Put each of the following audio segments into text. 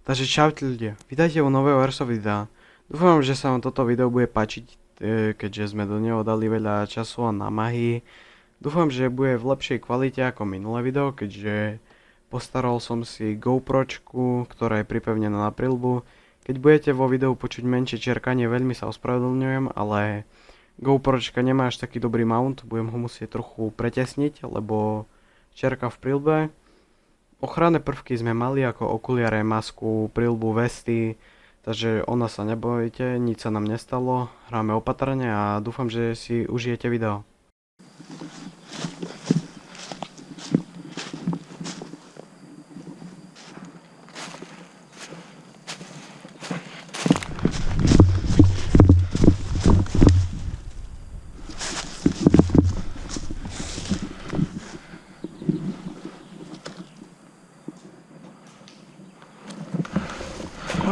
Takže čaute ľudia, vítajte u nového Airsoft videa. Dúfam, že sa vám toto video bude páčiť, keďže sme do neho dali veľa času a námahy. Dúfam, že bude v lepšej kvalite ako minulé video, keďže postaral som si GoPročku, ktorá je pripevnená na prilbu. Keď budete vo videu počuť menšie čerkanie, veľmi sa ospravedlňujem, ale GoPročka nemá až taký dobrý mount, budem ho musieť trochu pretesniť, lebo čerka v prilbe. Ochranné prvky sme mali ako okuliare, masku, prilbu, vesty, takže ona sa nebojte, nič sa nám nestalo, hráme opatrne a dúfam, že si užijete video.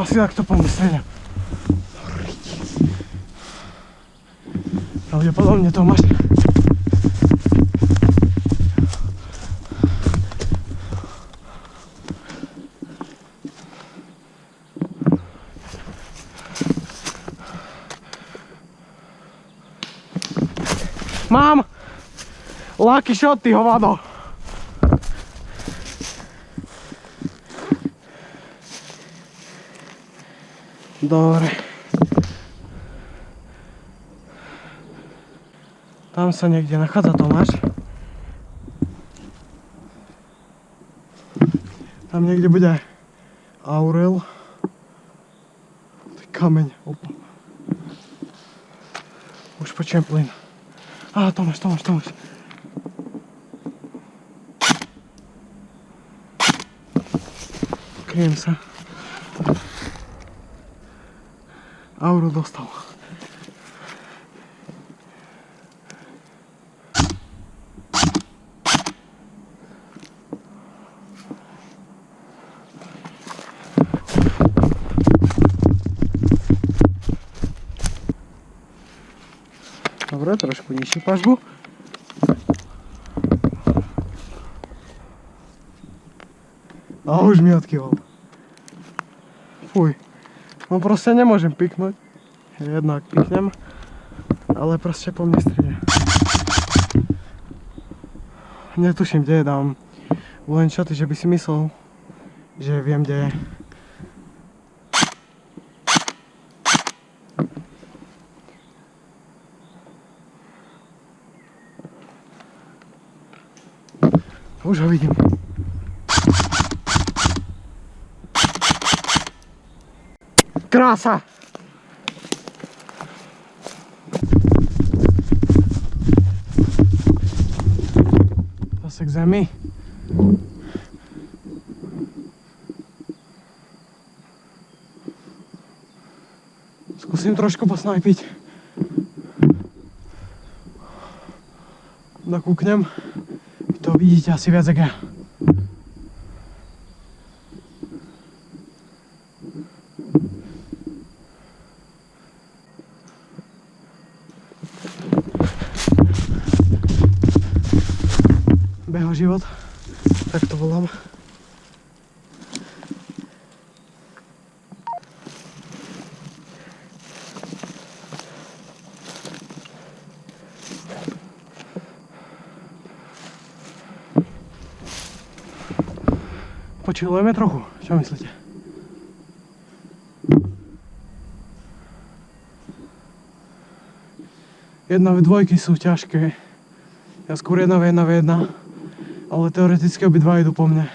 Asi takto pomyslenia. Pravdepodobne to máš. Mám! Lucky shot, ty hovado! Dobre. Tam sa niekde nachádza Tomáš. Tam niekde bude Aurel. To je kameň. Opa. Už počujem plyn. Á, Tomáš. Kryjem sa. Auro dostal. Dobre, trošku nižšiu pažbu. A už mi odkýval. Fuj. No proste nemôžem piknúť. Jednak piknem, ale proste po mne strieľa. Netuším, kde je, dám len šaty, že by si myslel, že viem, kde je. Už ho vidím. Krása! Zase k zemi. Skúsim trošku posnajpiť. Nakúknem. Vy to vidíte asi viac ako ja. Beho život, tak to volám. Počilujeme trochu, čo myslíte? Jednové dvojky sú ťažké, ja skôr jedna v jedna. Ale teoreticky obidva idú po mne.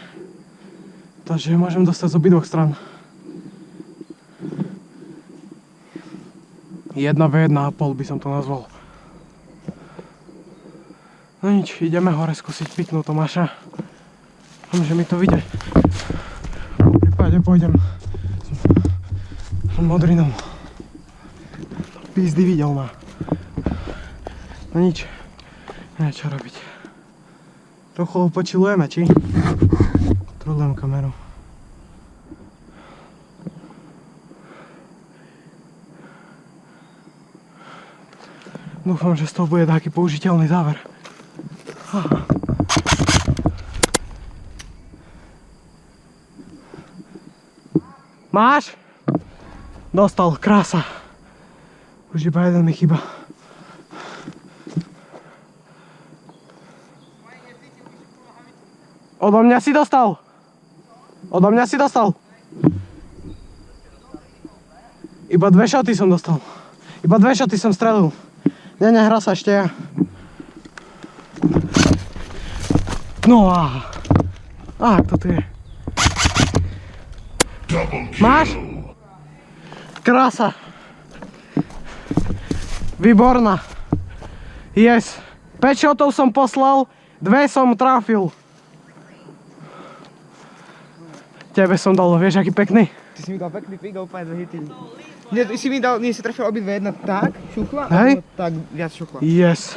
Takže môžem dostať z obidvoch stran. 1v1,5 by som to nazval. No nič, ideme hore skúsiť piknúť Tomáša. Dúfam, že mi to vyjde. V prípade pôjdem s modrinou. Pizdy videl ma. No nič, neviem čo robiť. Trochu počilujeme, či? Trudlem kameru. Dúfam, že z toho bude taký použiteľný záver. Máš? Dostal, krása. Už iba jeden mi chýba. Odo mňa si dostal? Odo mňa si dostal? Iba 2 šoty som dostal. Iba 2 šoty som strelil. Nehra sa ešte ja. No a kto tu je? Máš? Krása. Výborná. Yes. 5 šotov som poslal, 2 som trafil. Tebe som dal, vieš aký pekný? Ty si mi dal pekný pik a úplne 2 hity. Nie, si trafil obidve jedna tak, šuchla, Hej. a tak viac šuchla. Yes.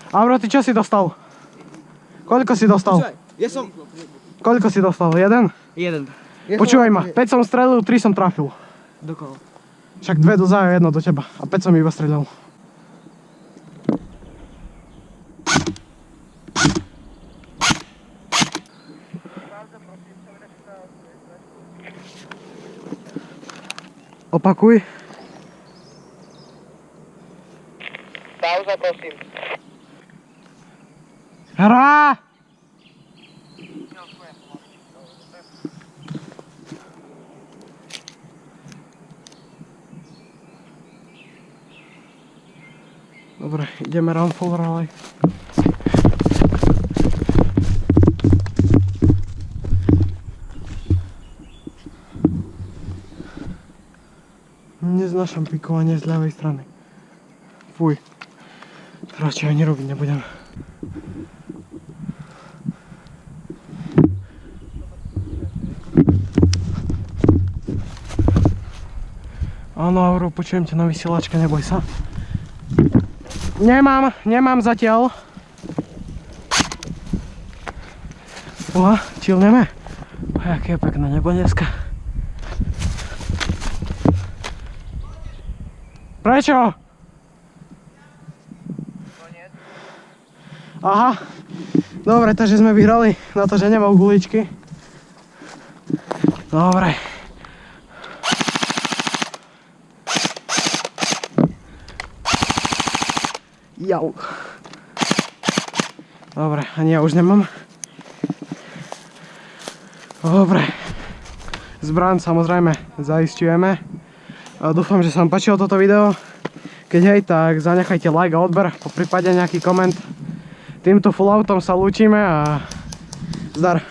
Avro, ty čo si dostal? Koľko si dostal? Počúvaj, ja som... Koľko si dostal? 1? Jeden. Počúvaj ma, 5 som strelil, 3 som trafil. Dokolo. Však 2 do zája, 1 do teba. A 5 som iba strelil. Opakuj. Pauza, prosím. Hra! Dobre, ideme round full rally. Neznášam pikovanie z ľavej strany. Fuj. Radšej ani robiť nebudem. Áno, Auro, počujem ťa na vysielačke, neboj sa. Nemám zatiaľ. Oha, chillneme. Aké je pekné nebo dneska. Prečo? Aha. Dobre, takže sme vyhrali na to, že nemám guličky. Dobre. Jau. Dobre, ani ja už nemám. Dobre. Zbraň samozrejme zaisťujeme. Dúfam, že sa vám páčilo toto video. Keď hej, tak zanechajte like a odber, poprípade nejaký koment. Týmto full autom sa lúčime a zdar.